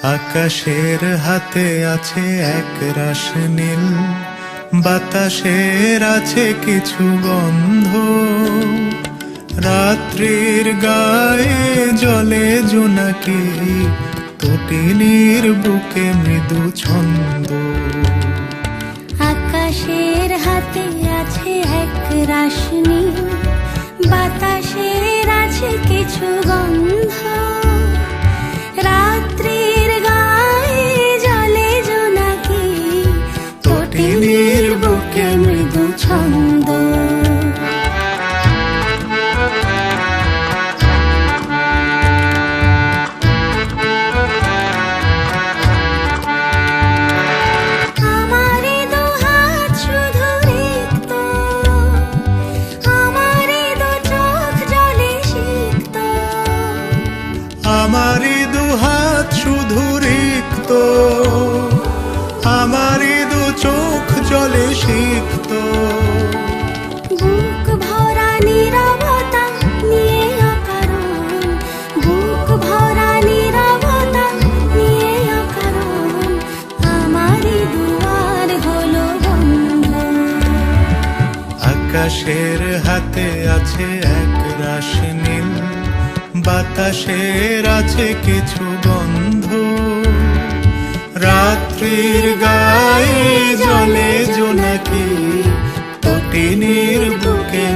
আকাশের হাতে আছে এক রাশ নীল, বাতাসের আছে কিছু গন্ধ, রাত্রির গায়ে জলে জোনাকি, তটিনীর বুকে মৃদু ছন্দ। আকাশের হাতে আছে এক রাশ নীল, বাতাসের আছে কিছু গন্ধ, রাত্রির গায়ে জলে জোনাকি, তটিনীর বুকে মৃদু ছন্দ। আমারি দু হাত শুধু রিক্ত, আমারি দু চোখ জলে সিক্ত, বুক ভরা নীরবতা নিয়ে অকারণ, বুক ভরা নীরবতা নিয়ে অকারণ, আমারি দুয়ার হলো বন্ধ। আকাশের হাতে আছে এক রাশ নীল, বাতাসের আছে কিছু গন্ধ, রাত্রির গায়ে জলে জোনাকি, তটিনীর বুকে